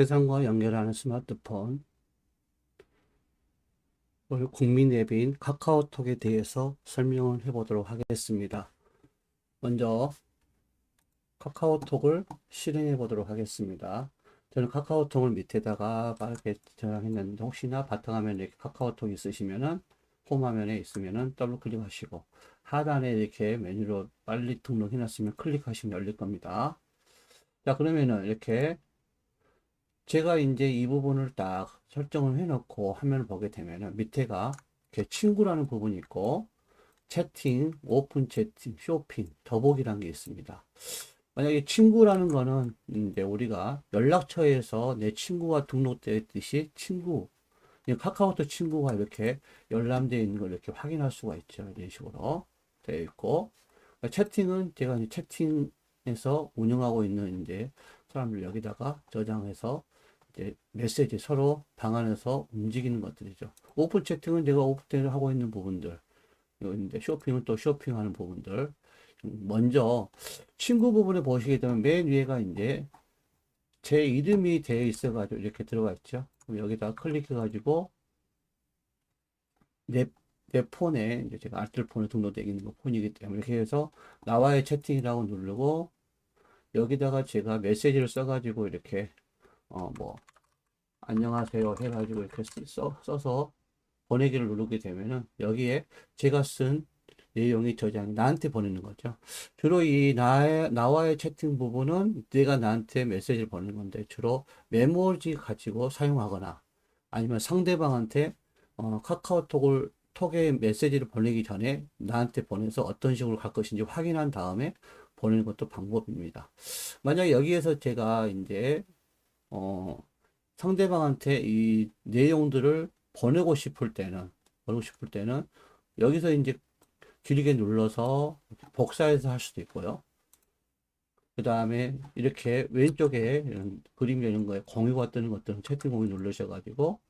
세상과 연결하는 스마트폰, 오늘 국민 앱인 카카오톡에 대해서 설명을 해보도록 하겠습니다. 먼저 카카오톡을 실행해 보도록 하겠습니다. 저는 카카오톡을 밑에다가 빠르게 저장했는데 혹시나 바탕화면에 이렇게 카카오톡 있으시면은 홈 화면에 있으면은 더블 클릭하시고 하단에 이렇게 메뉴로 빨리 등록해 놨으면 클릭하시면 열릴 겁니다. 자, 그러면은 이렇게 제가 이제 이 부분을 딱 설정을 해놓고 화면을 보게 되면은 밑에가 이렇게 친구라는 부분이 있고 채팅, 오픈 채팅, 쇼핑, 더보기라는 게 있습니다. 만약에 친구라는 거는 이제 우리가 연락처에서 내 친구가 등록되어 있듯이 친구, 카카오톡 친구가 이렇게 열람되어 있는 걸 이렇게 확인할 수가 있죠. 이런 식으로 되어 있고 채팅은 제가 이제 채팅에서 운영하고 있는 이제 사람들 여기다가 저장해서 이제 메시지 서로 방 안에서 움직이는 것들이죠. 오픈 채팅은 내가 오픈을 하고 있는 부분들, 이제 쇼핑은 또 쇼핑하는 부분들. 먼저 친구 부분에 보시게 되면 맨 위에가 이제 제 이름이 되어 있어가지고 이렇게 들어가 있죠. 그럼 여기다 클릭해가지고 내, 내 폰에 이제 제가 알뜰폰에 등록되어 있는 거 폰이기 때문에 이렇게 해서 나와의 채팅이라고 누르고 여기다가 제가 메시지를 써가지고 이렇게 뭐 안녕하세요 해가지고 이렇게 써서 보내기를 누르게 되면은 여기에 제가 쓴 내용이 저장이 나한테 보내는 거죠. 주로 나와의 채팅 부분은 내가 나한테 메시지를 보내는 건데 주로 메모지 가지고 사용하거나 아니면 상대방한테 톡에 메시지를 보내기 전에 나한테 보내서 어떤 식으로 갈 것인지 확인한 다음에 보내는 것도 방법입니다. 만약 여기에서 제가 이제 어, 상대방한테 이 내용들을 보내고 싶을 때는 여기서 이제 길게 눌러서 복사해서 할 수도 있고요. 그 다음에 이렇게 왼쪽에 이런 그림 이런 거에 공유가 뜨는 것들은 채팅 공유 누르셔가지고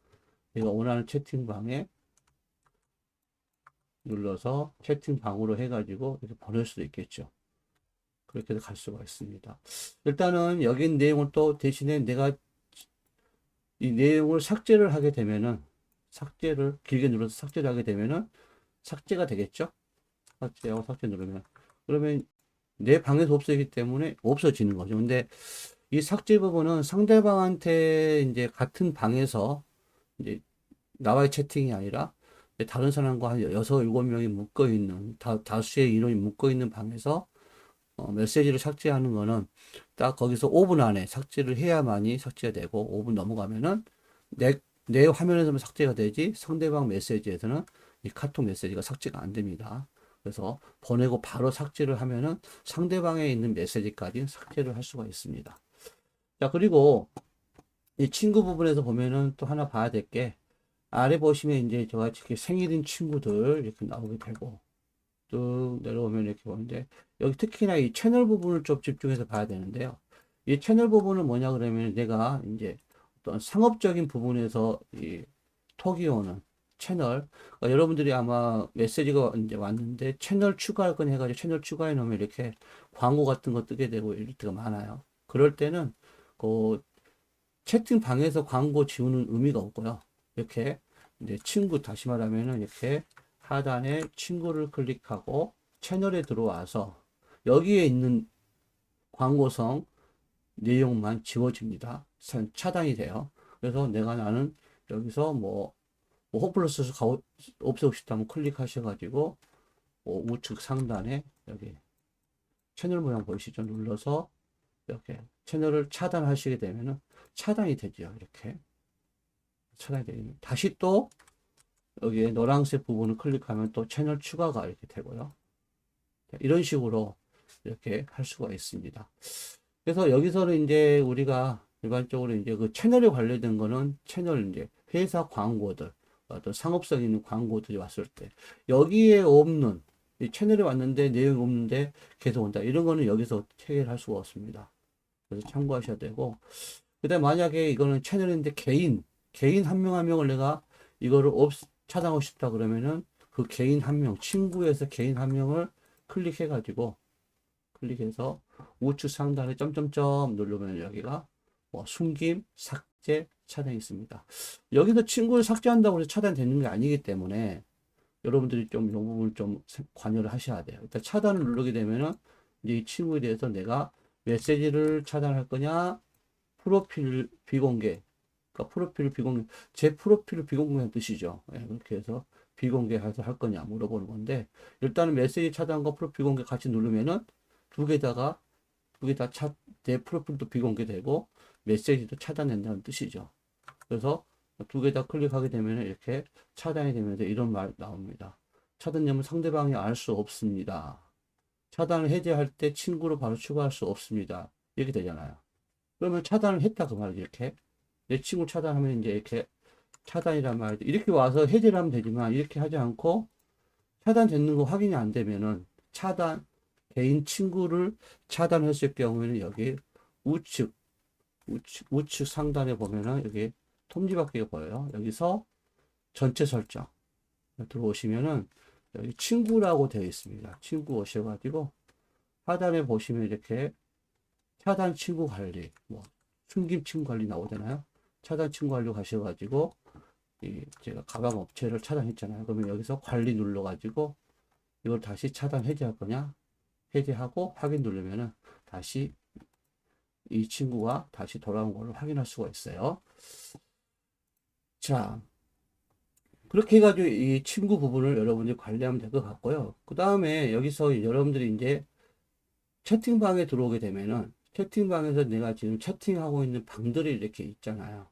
내가 원하는 채팅방에 눌러서 채팅방으로 해가지고 이렇게 보낼 수도 있겠죠. 그렇게 해서 갈 수가 있습니다. 일단은 여기 내용을 또 대신에 내가 이 내용을 삭제를 하게 되면은 삭제를 길게 눌러서 삭제를 하게 되면은 삭제가 되겠죠. 삭제하고 삭제 누르면 그러면 내 방에서 없어지기 때문에 없어지는 거죠. 근데 이 삭제 부분은 상대방한테 이제 같은 방에서 이제 나와의 채팅이 아니라 다른 사람과 한 여섯 일곱 명이 묶어 있는 다수의 인원이 묶어 있는 방에서 메시지를 삭제하는 거는 딱 거기서 5분 안에 삭제를 해야만이 삭제가 되고 5분 넘어가면은 내, 내 화면에서만 삭제가 되지 상대방 메시지에서는 이 카톡 메시지가 삭제가 안 됩니다. 그래서 보내고 바로 삭제를 하면은 상대방에 있는 메시지까지 삭제를 할 수가 있습니다. 자, 그리고 이 친구 부분에서 보면은 또 하나 봐야 될 게 아래 보시면 이제 저같이 이렇게 생일인 친구들 이렇게 나오게 되고 쭉 내려오면 이렇게 보는데 여기 특히나 이 채널 부분을 좀 집중해서 봐야 되는데요. 이 채널 부분은 뭐냐 그러면 내가 이제 어떤 상업적인 부분에서 이 톡이 오는 채널 여러분들이 아마 메시지가 이제 왔는데 채널 추가할 건 해가지고 채널 추가해 놓으면 이렇게 광고 같은 거 뜨게 되고 이럴 때가 많아요. 그럴 때는 그 채팅방에서 광고 지우는 의미가 없고요. 이렇게 이제 친구 다시 말하면은 이렇게 하단에 친구를 클릭하고 채널에 들어와서 여기에 있는 광고성 내용만 지워집니다. 차단이 돼요. 그래서 나는 여기서 홈플러스 없애고 싶다면 클릭하셔가지고 우측 상단에 여기 채널 모양 보이시죠? 눌러서 이렇게 채널을 차단하시게 되면은 차단이 되죠. 이렇게 차단이 되면 다시 또 여기에 노란색 부분을 클릭하면 또 채널 추가가 이렇게 되고요. 이런 식으로 이렇게 할 수가 있습니다. 그래서 여기서는 이제 우리가 일반적으로 이제 그 채널에 관련된 거는 채널 이제 회사 광고들, 어떤 상업성 있는 광고들이 왔을 때 여기에 없는 이 채널에 왔는데 내용이 없는데 계속 온다. 이런 거는 여기서 해결할 수가 없습니다. 그래서 참고하셔야 되고 그다음 만약에 이거는 채널인데 개인 한 명 한 명을 내가 이거를 차단하고 싶다 그러면은 그 개인 한 명, 친구에서 개인 한 명을 클릭해가지고 클릭해서 우측 상단에 점점점 누르면 여기가 뭐 숨김, 삭제, 차단이 있습니다. 여기서 친구를 삭제한다고 해서 차단되는 게 아니기 때문에 여러분들이 좀 이 부분을 좀 관여를 하셔야 돼요. 일단 차단을 누르게 되면은 이제 이 친구에 대해서 내가 메시지를 차단할 거냐, 프로필 비공개, 그러니까 프로필 비공개, 제 프로필을 비공개한 뜻이죠. 예, 그렇게 해서 비공개해서 할 거냐 물어보는 건데, 일단은 메시지 차단과 프로필 공개 같이 누르면은 두 개다가 두 개 다 내 프로필도 비공개되고 메시지도 차단된다는 뜻이죠. 그래서 두 개 다 클릭하게 되면 이렇게 차단이 되면서 이런 말 나옵니다. 차단되면 상대방이 알 수 없습니다. 차단을 해제할 때 친구로 바로 추가할 수 없습니다. 이렇게 되잖아요. 그러면 차단을 했다 그 말이죠. 이렇게 내 친구 차단하면 이제 이렇게 차단이란 말이죠. 이렇게 와서 해제를 하면 되지만 이렇게 하지 않고 차단되는 거 확인이 안 되면은 차단 개인 친구를 차단했을 경우에는 여기 우측 우측 상단에 보면은 여기 톱니바퀴가 보여요. 여기서 전체 설정 들어오시면은 여기 친구라고 되어 있습니다. 친구 오셔가지고 하단에 보시면 이렇게 차단 친구 관리, 뭐 숨김 친구 관리 나오잖아요. 차단 친구 관리 가셔가지고 이 제가 가방 업체를 차단했잖아요. 그러면 여기서 관리 눌러가지고 이걸 다시 차단 해제할 거냐? 해제하고 확인 누르면은 다시 이 친구가 다시 돌아온 걸로 확인할 수가 있어요. 자, 그렇게 해가지고 이 친구 부분을 여러분들이 관리하면 될 것 같고요. 그 다음에 여기서 여러분들이 이제 채팅방에 들어오게 되면은 채팅방에서 내가 지금 채팅하고 있는 방들이 이렇게 있잖아요.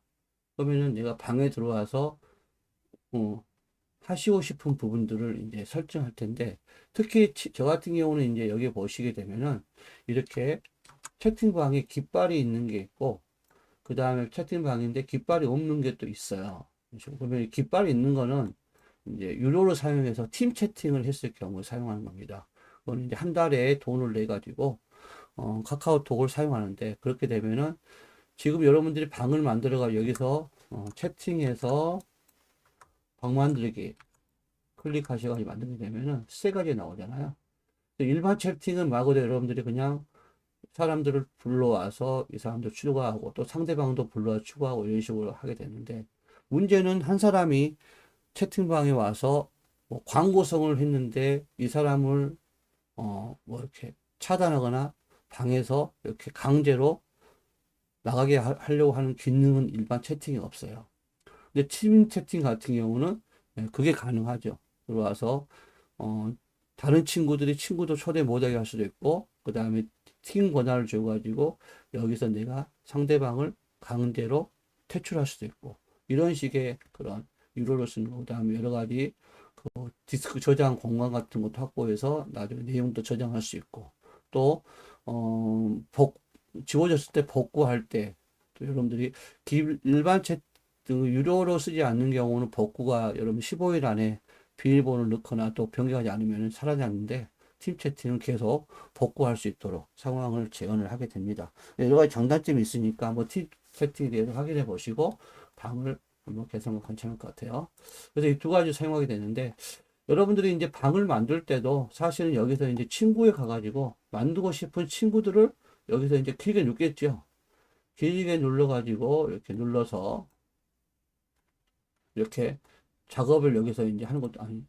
그러면은 내가 방에 들어와서 하시고 싶은 부분들을 이제 설정할 텐데, 특히 저 같은 경우는 이제 여기 보시게 되면은 이렇게 채팅방에 깃발이 있는 게 있고, 그 다음에 채팅방인데 깃발이 없는 게 또 있어요. 그렇죠? 그러면 깃발이 있는 거는 이제 유료로 사용해서 팀 채팅을 했을 경우에 사용하는 겁니다. 그거는 이제 한 달에 돈을 내 가지고 카카오톡을 사용하는데, 그렇게 되면은 지금 여러분들이 방을 만들어가 여기서 채팅해서 방 만들기 클릭하셔가지고 만들게 되면은 세 가지 나오잖아요. 일반 채팅은 말 그대로 여러분들이 그냥 사람들을 불러와서 이 사람들 추가하고 또 상대방도 불러와 추가하고 이런 식으로 하게 되는데, 문제는 한 사람이 채팅방에 와서 뭐 광고성을 했는데 이 사람을 뭐 이렇게 차단하거나 방에서 이렇게 강제로 나가게 하려고 하는 기능은 일반 채팅이 없어요. 근데 팀 채팅 같은 경우는 그게 가능하죠. 들어와서 어, 다른 친구들이 친구도 초대 못하게 할 수도 있고, 그 다음에 팀 권한을 줘가지고 여기서 내가 상대방을 강제로 퇴출할 수도 있고, 이런 식의 그런 유료로 쓰는 거. 그 다음에 여러 가지 디스크 저장 공간 같은 것도 확보해서 나중에 내용도 저장할 수 있고, 또 지워졌을 때 복구할 때, 또 여러분들이 일반 채 유료로 쓰지 않는 경우는 복구가 여러분 15일 안에 비밀번호를 넣거나 또 변경하지 않으면 사라졌는데, 팀 채팅은 계속 복구할 수 있도록 상황을 재현을 하게 됩니다. 여러 가지 장단점이 있으니까 한번 팀 채팅에 대해서 확인해 보시고 방을 한번 개선하면 괜찮을 것 같아요. 그래서 이 두 가지 사용하게 되는데, 여러분들이 이제 방을 만들 때도 사실은 여기서 이제 친구에 가가지고 만들고 싶은 친구들을 여기서 이제 길게 누르겠죠. 길게 눌러가지고 이렇게 눌러서 이렇게 작업을 여기서 이제 하는 것도 아니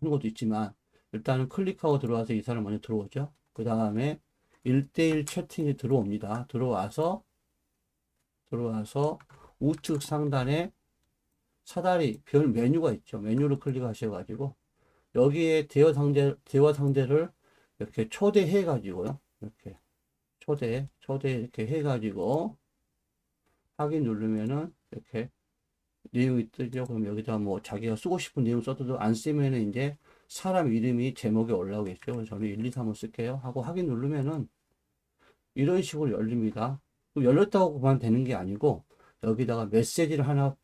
하는 것도 있지만, 일단은 클릭하고 들어와서 이 사람 먼저 들어오죠. 그 다음에 1대1 채팅이 들어옵니다. 들어와서 우측 상단에 사다리 별 메뉴가 있죠. 메뉴를 클릭하셔가지고 여기에 대화 상대를 이렇게 초대해 가지고요. 이렇게 초대 이렇게 해 가지고 확인 누르면은 이렇게 내용이 뜨죠. 그럼 여기다 뭐 자기가 쓰고 싶은 내용 써도 안 쓰면은 이제 사람 이름이 제목에 올라오겠죠. 그래서 저는 1, 2, 3을 쓸게요. 하고 확인 누르면은 이런 식으로 열립니다. 열렸다고만 되는 게 아니고 여기다가 메시지를 하나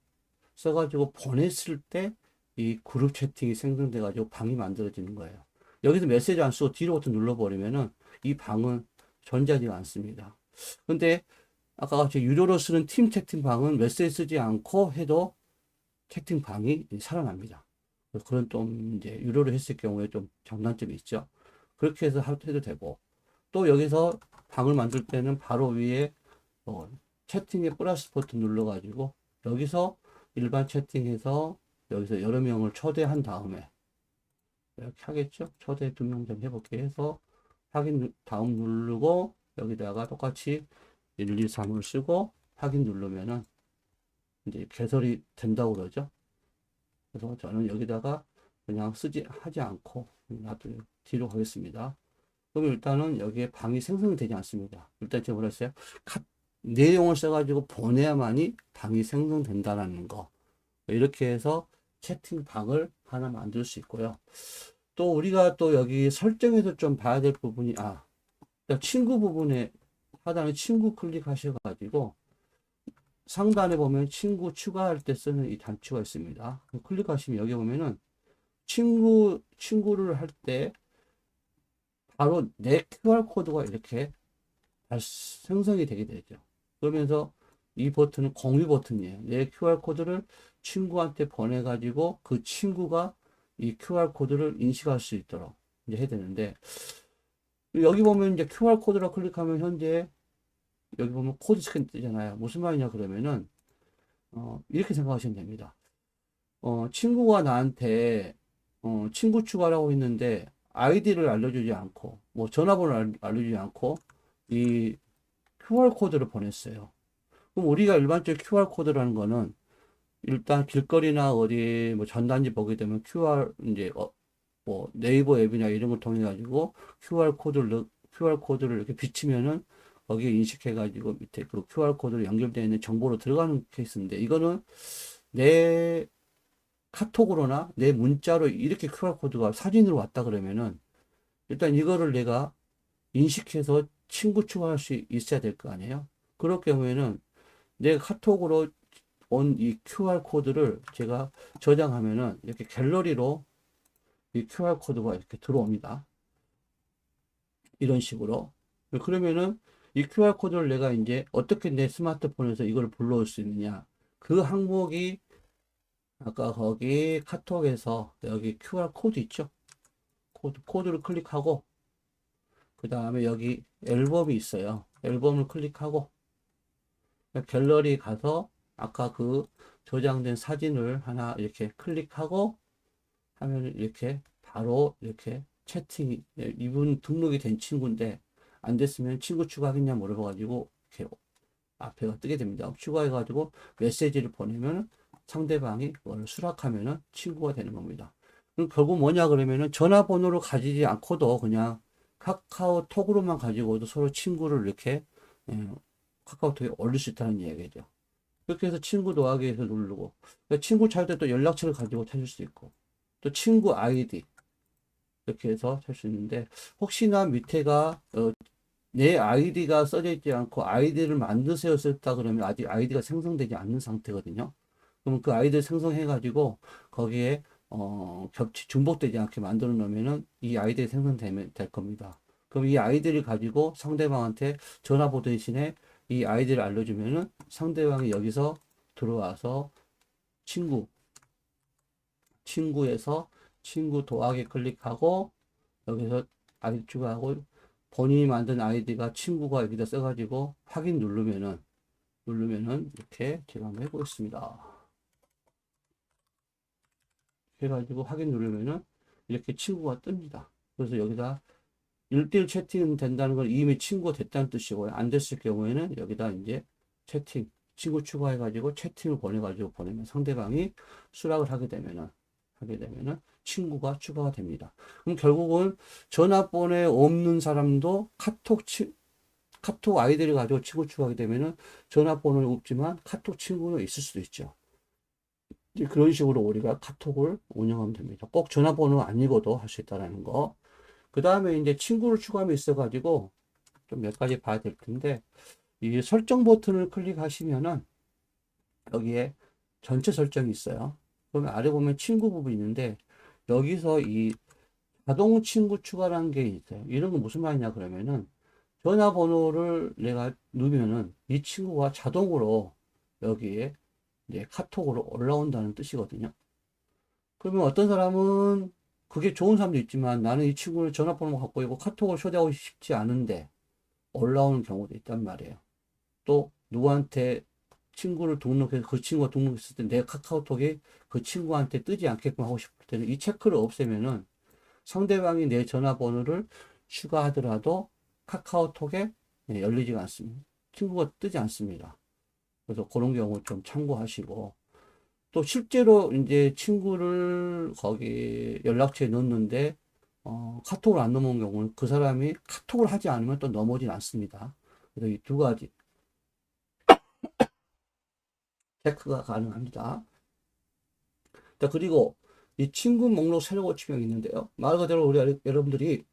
써가지고 보냈을 때 이 그룹 채팅이 생성돼가지고 방이 만들어지는 거예요. 여기서 메시지 안 쓰고 뒤로 버튼 눌러버리면은 이 방은 존재하지가 않습니다. 근데 아까 같이 유료로 쓰는 팀 채팅방은 메시지 쓰지 않고 해도 채팅방이 살아납니다. 그런 좀 이제 유료로 했을 경우에 좀 장단점이 있죠. 그렇게 해서 해도 되고, 또 여기서 방을 만들 때는 바로 위에 채팅에 플러스 버튼 눌러가지고 여기서 일반 채팅해서 여기서 여러 명을 초대한 다음에 이렇게 하겠죠. 초대 2명 좀 해볼게 해서 확인 다음 누르고 여기다가 똑같이 1, 2, 3을 쓰고 확인 누르면은 이제 개설이 된다고 그러죠. 그래서 저는 여기다가 그냥 하지 않고 놔두 뒤로 가겠습니다. 그럼 일단은 여기에 방이 생성되지 않습니다. 일단 제가 뭐라 했어요? 내용을 써가지고 보내야만이 방이 생성된다라는 거. 이렇게 해서 채팅방을 하나 만들 수 있고요. 또 우리가 또 여기 설정에서 좀 봐야 될 부분이, 친구 부분에 하단에 친구 클릭하셔가지고 상단에 보면 친구 추가할 때 쓰는 이 단추가 있습니다. 클릭하시면 여기 보면은 친구를 할 때 바로 내 QR코드가 이렇게 생성이 되게 되죠. 그러면서 이 버튼은 공유 버튼이에요. 내 QR코드를 친구한테 보내가지고 그 친구가 이 QR코드를 인식할 수 있도록 이제 해야 되는데, 여기 보면 이제 QR코드라 클릭하면 현재 여기 보면 코드 스캔 뜨잖아요. 무슨 말이냐 그러면은, 이렇게 생각하시면 됩니다. 친구가 나한테, 친구 추가라고 했는데, 아이디를 알려주지 않고, 뭐 전화번호를 알려주지 않고, 이 QR코드를 보냈어요. 그럼 우리가 일반적 QR코드라는 거는 일단 길거리나 어디 뭐 전단지 보게 되면 이제 뭐 네이버 앱이나 이런 걸 통해 가지고 QR코드를 이렇게 비치면은 거기에 인식해 가지고 밑에 그 QR코드로 연결되어 있는 정보로 들어가는 케이스인데, 이거는 내 카톡으로나 내 문자로 이렇게 QR코드가 사진으로 왔다 그러면은 일단 이거를 내가 인식해서 친구 추가할 수 있어야 될 거 아니에요. 그럴 경우에는 내 카톡으로 온 이 QR코드를 제가 저장하면은 이렇게 갤러리로 이 QR코드가 이렇게 들어옵니다. 이런 식으로. 그러면은 이 QR코드를 내가 이제 어떻게 내 스마트폰에서 이걸 불러올 수 있느냐. 그 항목이 아까 거기 카톡에서 여기 QR코드 있죠? 코드를 클릭하고, 그 다음에 여기 앨범이 있어요. 앨범을 클릭하고, 갤러리 가서 아까 그 저장된 사진을 하나 이렇게 클릭하고 하면 이렇게 바로 이렇게 채팅이, 이분 등록이 된 친구인데 안 됐으면 친구 추가하겠냐 물어봐가지고 이렇게 앞에가 뜨게 됩니다. 추가해가지고 메시지를 보내면 상대방이 그걸 수락하면은 친구가 되는 겁니다. 그럼 결국 뭐냐 그러면은 전화번호를 가지지 않고도 그냥 카카오톡으로만 가지고도 서로 친구를 이렇게 카카오톡에 올릴 수 있다는 얘기죠. 그렇게 해서 친구 더하기에서 누르고, 친구 찾을 때 또 연락처를 가지고 찾을 수 있고, 또 친구 아이디 이렇게 해서 찾을 수 있는데, 혹시나 밑에가 내 아이디가 써져 있지 않고 아이디를 만드세요 썼다 그러면 아직 아이디가 생성되지 않는 상태거든요. 그러면 그 아이디를 생성해 가지고 거기에 중복되지 않게 만들어 놓으면은 이 아이디가 생성되면 될 겁니다. 그럼 이 아이디를 가지고 상대방한테 전화번호 대신에 이 아이디를 알려주면은 상대방이 여기서 들어와서 친구에서 친구 더하기 클릭하고 여기서 아이디 추가하고 본인이 만든 아이디가 친구가 여기다 써가지고 확인 누르면은 이렇게 제가 한번 해보겠습니다. 해가지고 확인 누르면은 이렇게 친구가 뜹니다. 그래서 여기다 1대1 채팅 된다는 건 이미 친구가 됐다는 뜻이고요. 안 됐을 경우에는 여기다 이제 친구 추가해가지고 채팅을 보내면 상대방이 수락을 하게 되면은 친구가 추가가 됩니다. 그럼 결국은 전화번호에 없는 사람도 카톡 아이디를 가지고 친구 추가하게 되면은 전화번호는 없지만 카톡 친구는 있을 수도 있죠. 그런 식으로 우리가 카톡을 운영하면 됩니다. 꼭 전화번호 아니고도 할 수 있다는 거. 그 다음에 이제 친구를 추가하면 있어가지고 좀 몇 가지 봐야 될 텐데, 이 설정 버튼을 클릭하시면은 여기에 전체 설정이 있어요. 그러면 아래 보면 친구 부분이 있는데 여기서 이 자동 친구 추가라는 게 있어요. 이런 건 무슨 말이냐 그러면은 전화번호를 내가 누르면은 이 친구가 자동으로 여기에 이제 카톡으로 올라온다는 뜻이거든요. 그러면 어떤 사람은 그게 좋은 사람도 있지만 나는 이 친구를 전화번호 갖고 있고 카톡을 초대하고 싶지 않은데 올라오는 경우도 있단 말이에요. 또 누구한테 친구를 등록해서 그 친구가 등록했을 때 내 카카오톡이 그 친구한테 뜨지 않게끔 하고 싶을 때는 이 체크를 없애면은 상대방이 내 전화번호를 추가하더라도 카카오톡에 열리지가 않습니다. 친구가 뜨지 않습니다. 그래서 그런 경우 좀 참고하시고, 또 실제로 이제 친구를 거기 연락처에 넣었는데 카톡을 안 넘어온 경우는 그 사람이 카톡을 하지 않으면 또 넘어오진 않습니다. 그래서 이 두 가지 체크가 가능합니다. 자, 그리고 이 친구 목록 새로 고침이 있는데요. 말 그대로 우리 여러분들이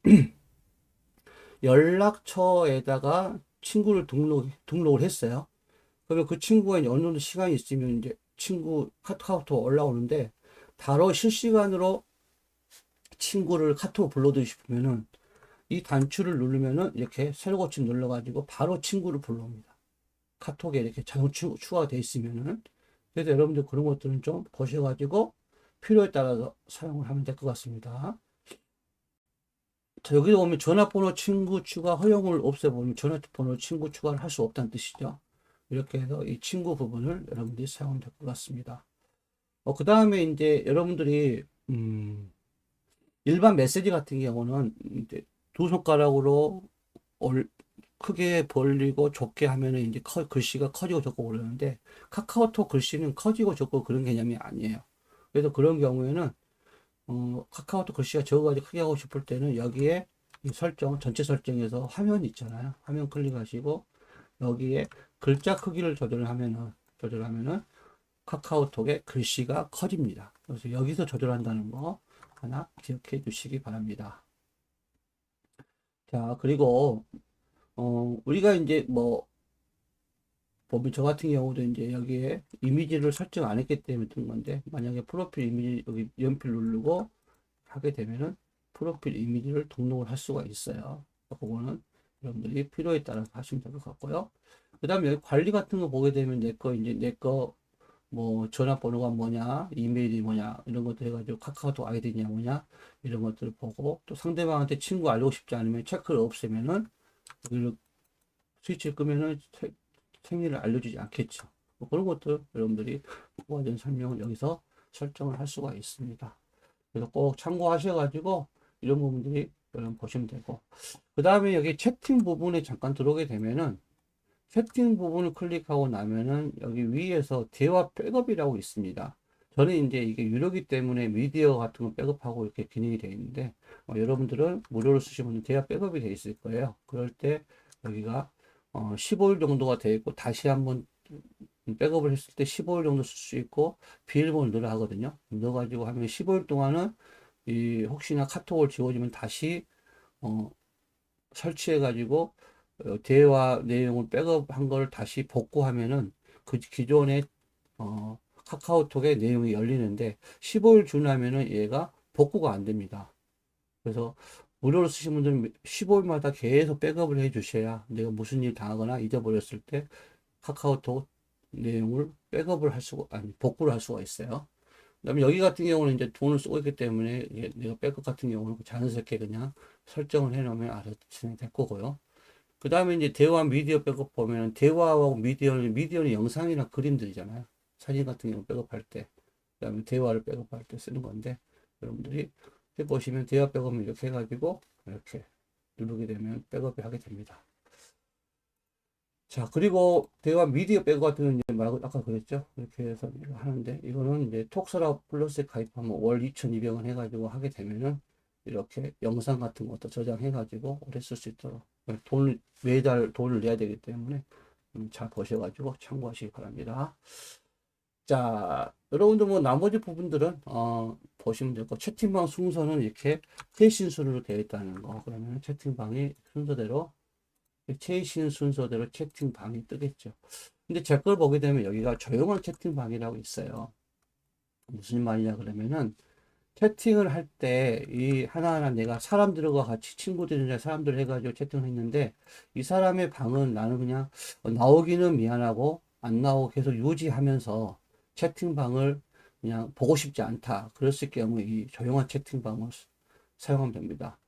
연락처에다가 친구를 등록을 했어요. 그러면 그 친구가 이제 어느 정도 시간이 있으면 이제 친구 카카오톡 올라오는데, 바로 실시간으로 친구를 카톡 불러드리고 싶으면은 이 단추를 누르면은 이렇게 새로 고침 눌러가지고 바로 친구를 불러옵니다. 카톡에 이렇게 자동 추가가 돼 있으면은. 그래서 여러분들 그런 것들은 좀 보셔가지고 필요에 따라서 사용을 하면 될 것 같습니다. 자, 여기도 보면 전화번호 친구 추가 허용을 없애보면 전화번호 친구 추가를 할 수 없다는 뜻이죠. 이렇게 해서 이 친구 부분을 여러분들이 사용하면 될 것 같습니다. 그 다음에 이제 여러분들이, 일반 메시지 같은 경우는 이제 두 손가락으로 크게 벌리고 좁게 하면은 이제 글씨가 커지고 적고 그러는데, 카카오톡 글씨는 커지고 적고 그런 개념이 아니에요. 그래서 그런 경우에는 카카오톡 글씨가 적어가지고 크게 하고 싶을 때는 여기에 이 설정, 전체 설정에서 화면 있잖아요. 화면 클릭하시고 여기에 글자 크기를 조절하면은 카카오톡의 글씨가 커집니다. 그래서 여기서 조절한다는 거 하나 기억해 주시기 바랍니다. 자, 그리고 우리가 이제 뭐 보면 저 같은 경우도 이제 여기에 이미지를 설정 안 했기 때문에 뜬 건데, 만약에 프로필 이미지 여기 연필 누르고 하게 되면은 프로필 이미지를 등록을 할 수가 있어요. 그거는 여러분들이 필요에 따라서 하시면 될 것 같고요. 그 다음에 여기 관리 같은 거 보게 되면 내 거 뭐 전화번호가 뭐냐, 이메일이 뭐냐, 이런 것들 해가지고 카카오톡 아이디냐 뭐냐, 이런 것들을 보고, 또 상대방한테 친구 알리고 싶지 않으면 체크를 없애면은 여기를 스위치를 끄면은 생일을 알려주지 않겠죠. 뭐 그런 것들 여러분들이 모아진 설명을 여기서 설정을 할 수가 있습니다. 그래서 꼭 참고하셔가지고 이런 부분들이 여러분 보시면 되고, 그 다음에 여기 채팅 부분에 잠깐 들어오게 되면은, 채팅 부분을 클릭하고 나면은 여기 위에서 대화 백업이라고 있습니다. 저는 이제 이게 유료기 때문에 미디어 같은 거 백업하고 이렇게 기능이 되어 있는데, 여러분들은 무료로 쓰시면 대화 백업이 되어 있을 거예요. 그럴 때 여기가 15일 정도가 되어 있고, 다시 한번 백업을 했을 때 15일 정도 쓸 수 있고, 비밀번호를 넣으라 하거든요. 넣어가지고 하면 15일 동안은 이 혹시나 카톡을 지워지면 다시 설치해가지고 대화 내용을 백업한 걸 다시 복구하면은 그 기존의 카카오톡의 내용이 열리는데, 15일 지나면은 얘가 복구가 안 됩니다. 그래서 무료로 쓰신 분들은 15일마다 계속 백업을 해 주셔야 내가 무슨 일 당하거나 잊어버렸을 때 카카오톡 내용을 백업을 할 수가, 아니, 복구를 할 수가 있어요. 그다음에 여기 같은 경우는 이제 돈을 쓰고 있기 때문에 내가 백업 같은 경우는 자연스럽게 그냥 설정을 해 놓으면 알아서 진행될 거고요. 그 다음에 이제 대화 미디어 백업 보면, 대화하고 미디어는 영상이나 그림들이잖아요. 사진 같은 경우 백업할 때, 그 다음에 대화를 백업할 때 쓰는 건데, 여러분들이 해보시면 대화 백업을 이렇게 해가지고 이렇게 누르게 되면 백업이 하게 됩니다. 자, 그리고 대화 미디어 백업 같은 경우는 이제 말고 아까 그랬죠? 이렇게 해서 하는데, 이거는 이제 톡스라 플러스에 가입하면 월 2,200원 해가지고 하게 되면은 이렇게 영상 같은 것도 저장해가지고 오래 쓸 수 있도록, 매달 돈을 내야 되기 때문에 잘 보셔가지고 참고하시기 바랍니다. 자, 여러분들 뭐 나머지 부분들은 보시면 되고, 채팅방 순서는 이렇게 최신 순으로 되어 있다는 거. 그러면 채팅방이 순서대로, 최신 순서대로 채팅방이 뜨겠죠. 근데 제 걸 보게 되면 여기가 조용한 채팅방이라고 있어요. 무슨 말이냐 그러면은, 채팅을 할 때 이 하나하나 내가 사람들과 같이 친구들이나 사람들 해가지고 채팅을 했는데, 이 사람의 방은 나는 그냥 나오기는 미안하고 안 나오고 계속 유지하면서 채팅방을 그냥 보고 싶지 않다. 그랬을 경우에 이 조용한 채팅방을 사용하면 됩니다.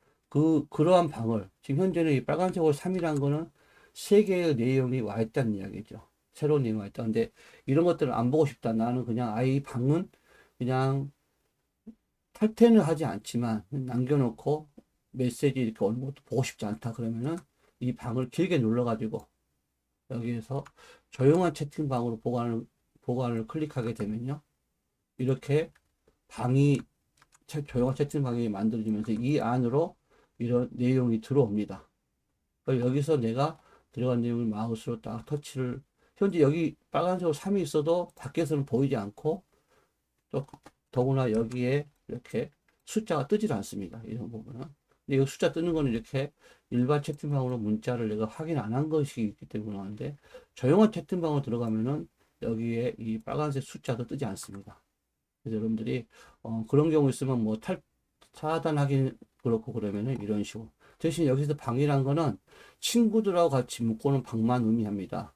그러한 방을 지금 현재는 이 빨간색으로 3이라는 거는 세 개의 내용이 와 있다는 이야기죠. 새로운 내용이 있다. 근데 이런 것들을 안 보고 싶다. 나는 그냥 아예 이 방은 그냥 탈퇴는 하지 않지만 남겨놓고 메시지 이렇게 오는 것도 보고 싶지 않다. 그러면은 이 방을 길게 눌러가지고 여기에서 조용한 채팅방으로 보관을 클릭하게 되면요. 이렇게 방이 조용한 채팅방이 만들어지면서 이 안으로 이런 내용이 들어옵니다. 여기서 내가 들어간 내용을 마우스로 딱 터치를, 현재 여기 빨간색으로 3이 있어도 밖에서는 보이지 않고, 또 더구나 여기에 이렇게 숫자가 뜨질 않습니다. 이런 부분은. 근데 이 숫자 뜨는 거는 이렇게 일반 채팅방으로 문자를 내가 확인 안 한 것이 있기 때문에 하는데, 조용한 채팅방으로 들어가면은 여기에 이 빨간색 숫자도 뜨지 않습니다. 그래서 여러분들이 그런 경우 있으면 뭐 차단하기 그렇고 그러면은 이런 식으로. 대신 여기서 방이란 거는 친구들하고 같이 묶고는 방만 의미합니다.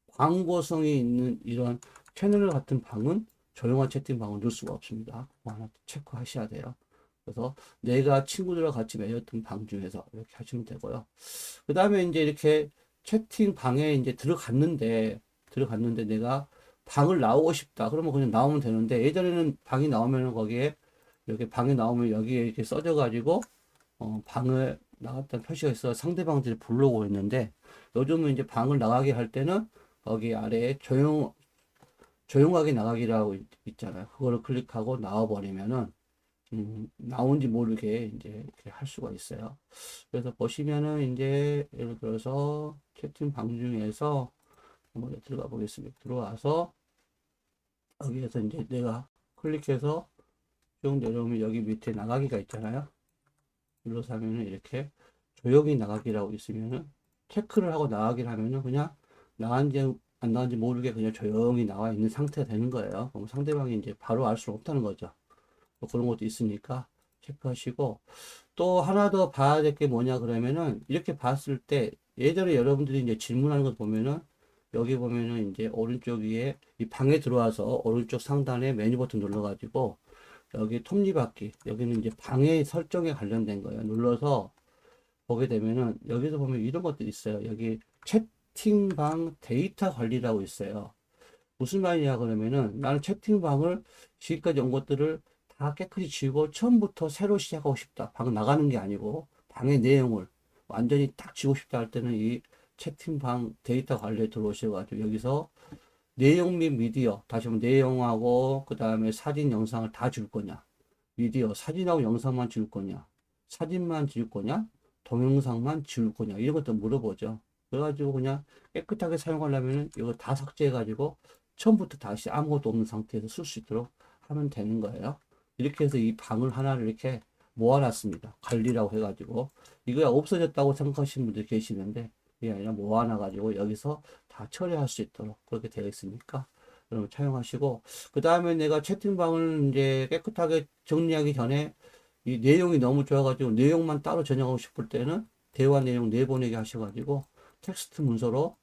광고성이 있는 이런 채널 같은 방은 조용한 채팅방을 넣을 수가 없습니다. 그거 하나 체크하셔야 돼요. 그래서 내가 친구들과 같이 맺었던 방 중에서 이렇게 하시면 되고요. 그 다음에 이제 이렇게 채팅방에 이제 들어갔는데 내가 방을 나오고 싶다. 그러면 그냥 나오면 되는데, 예전에는 방이 나오면 거기에 이렇게 방이 나오면 여기에 이렇게 써져 가지고 방을 나갔다는 표시가 있어 상대방들이 불러오고 있는데, 요즘은 이제 방을 나가게 할 때는 거기 아래에 조용하게 나가기라고 있잖아요. 그거를 클릭하고 나와버리면은 나온지 모르게 이제 이렇게 할 수가 있어요. 그래서 보시면은 이제 예를 들어서 채팅방 중에서 한번 들어가 보겠습니다. 들어와서 여기에서 이제 내가 클릭해서 쭉 내려오면 여기 밑에 나가기가 있잖아요. 눌러서 하면은 이렇게 조용히 나가기라고 있으면은 체크를 하고 나가기를 하면은 그냥 나간지 안 나간지 모르게 그냥 조용히 나와 있는 상태가 되는 거예요. 그럼 상대방이 이제 바로 알 수 없다는 거죠. 뭐 그런 것도 있으니까 체크하시고, 또 하나 더 봐야 될 게 뭐냐 그러면은, 이렇게 봤을 때 예전에 여러분들이 이제 질문하는 거 보면은 여기 보면은 이제 오른쪽 위에 이 방에 들어와서 오른쪽 상단에 메뉴 버튼 눌러가지고 여기 톱니바퀴, 여기는 이제 방해 설정에 관련된 거예요. 눌러서 보게 되면은 여기서 보면 이런 것들이 있어요. 여기 채팅방 데이터 관리라고 있어요. 무슨 말이냐 그러면은, 나는 채팅방을 지금까지 온 것들을 다 깨끗이 지우고 처음부터 새로 시작하고 싶다. 방 나가는 게 아니고 방의 내용을 완전히 딱 지우고 싶다 할 때는 이 채팅방 데이터 관리에 들어오셔가지고 여기서 내용 및 미디어, 다시 한번 내용하고 그 다음에 사진 영상을 다 줄 거냐, 미디어 사진하고 영상만 지울 거냐, 사진만 지울 거냐, 동영상만 지울 거냐, 이런 것도 물어보죠. 그래가지고 그냥 깨끗하게 사용하려면 이거 다 삭제해가지고 처음부터 다시 아무것도 없는 상태에서 쓸 수 있도록 하면 되는 거예요. 이렇게 해서 이 방을 하나를 이렇게 모아놨습니다. 관리라고 해가지고 이거 없어졌다고 생각하시는 분들 계시는데, 이게 아니라 모아놔가지고 여기서 다 처리할 수 있도록 그렇게 되어 있으니까 여러분 차용하시고, 그 다음에 내가 채팅방을 이제 깨끗하게 정리하기 전에 이 내용이 너무 좋아가지고 내용만 따로 저장하고 싶을 때는 대화 내용 내보내기 하셔가지고 텍스트 문서로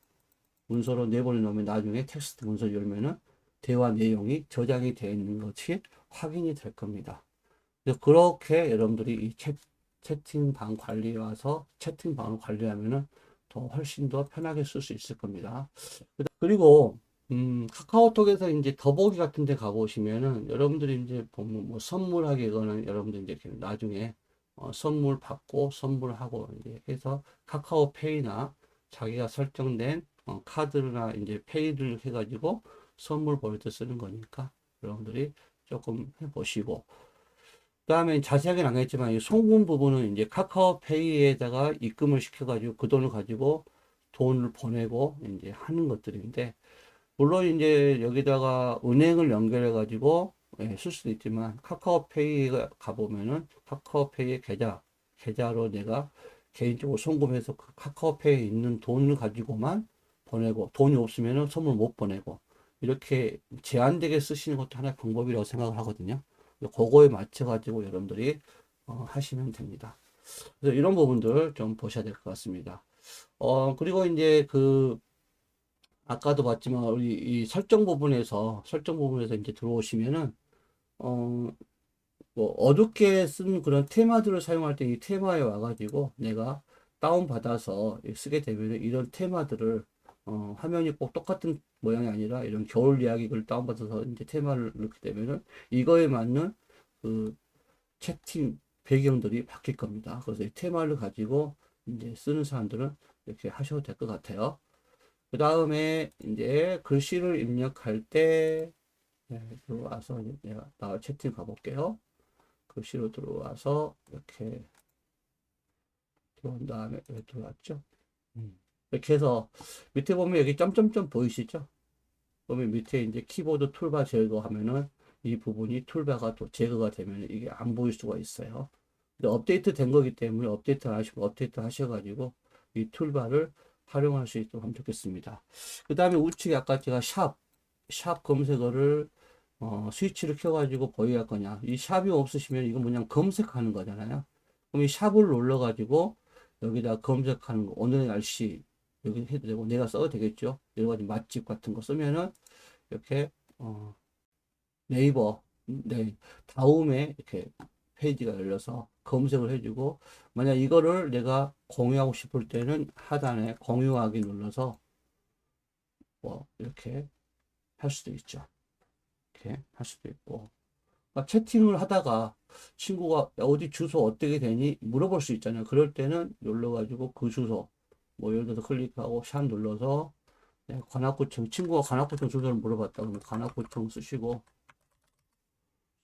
내보내 놓으면 나중에 텍스트 문서 열면은 대화 내용이 저장이 되어 있는 것이 확인이 될 겁니다. 그렇게 여러분들이 이 채팅방 관리에 와서 채팅방을 관리하면은 더 훨씬 더 편하게 쓸 수 있을 겁니다. 그리고 카카오톡에서 이제 더보기 같은 데 가보시면은 여러분들이 이제 보면 뭐 선물하기, 이거는 여러분들 이제 나중에 선물 받고 선물하고 이제 해서 카카오페이나 자기가 설정된 카드나 이제 페이를 해가지고 선물 보낼 때 쓰는 거니까 여러분들이 조금 해보시고, 그 다음에 자세하게는 안 했지만 이 송금 부분은 이제 카카오페이에다가 입금을 시켜가지고 그 돈을 가지고 돈을 보내고 이제 하는 것들인데, 물론 이제 여기다가 은행을 연결해 가지고 쓸 수도 있지만, 카카오페이가 가보면은 카카오페이의 계좌로 내가 개인적으로 송금해서 그 카카오페이에 있는 돈을 가지고만 보내고, 돈이 없으면은 선물 못 보내고, 이렇게 제한되게 쓰시는 것도 하나의 방법이라고 생각을 하거든요. 그거에 맞춰 가지고 여러분들이 하시면 됩니다. 그래서 이런 부분들 좀 보셔야 될 것 같습니다. 그리고 이제 아까도 봤지만 우리 이 설정 부분에서 이제 들어오시면은 어 뭐 어둡게 쓴 그런 테마들을 사용할 때 이 테마에 와가지고 내가 다운 받아서 쓰게 되면 이런 테마들을 화면이 꼭 똑같은 모양이 아니라 이런 겨울 이야기를 다운받아서 이제 테마를 넣게 되면은 이거에 맞는 그 채팅 배경들이 바뀔 겁니다. 그래서 이 테마를 가지고 이제 쓰는 사람들은 이렇게 하셔도 될 것 같아요. 그 다음에 이제 글씨를 입력할 때 들어와서 내가 나 채팅 가볼게요. 글씨로 들어와서 이렇게 들어온 다음에 여기 들어왔죠. 이렇게 해서 밑에 보면 여기 점점점 보이시죠? 그러면 밑에 이제 키보드 툴바 제거하면은 이 부분이 툴바가 또 제거가 되면 이게 안 보일 수가 있어요. 근데 업데이트 된 거기 때문에 업데이트 하시고 업데이트 하셔가지고 이 툴바를 활용할 수 있도록 하면 좋겠습니다. 그 다음에 우측에 아까 제가 샵 검색어를 스위치를 켜가지고 보여야 할 거냐. 이 샵이 없으시면 이거 뭐냐 검색하는 거잖아요. 그럼 이 샵을 눌러가지고 여기다 검색하는 거, 오늘의 날씨 여기 해도 되고 내가 써도 되겠죠. 여러 가지 맛집 같은 거 쓰면은 이렇게 네이버 다음에 이렇게 페이지가 열려서 검색을 해주고 만약 이거를 내가 공유하고 싶을 때는 하단에 공유하기 눌러서 뭐 이렇게 할 수도 있죠. 이렇게 할 수도 있고 그러니까 채팅을 하다가 친구가 어디 주소 어떻게 되니 물어볼 수 있잖아요. 그럴 때는 눌러가지고 그 주소 뭐 예를 들어서 클릭하고 샵 눌러서 관악구청 친구가 관악구청 주소를 물어봤다 그러면 관악구청 쓰시고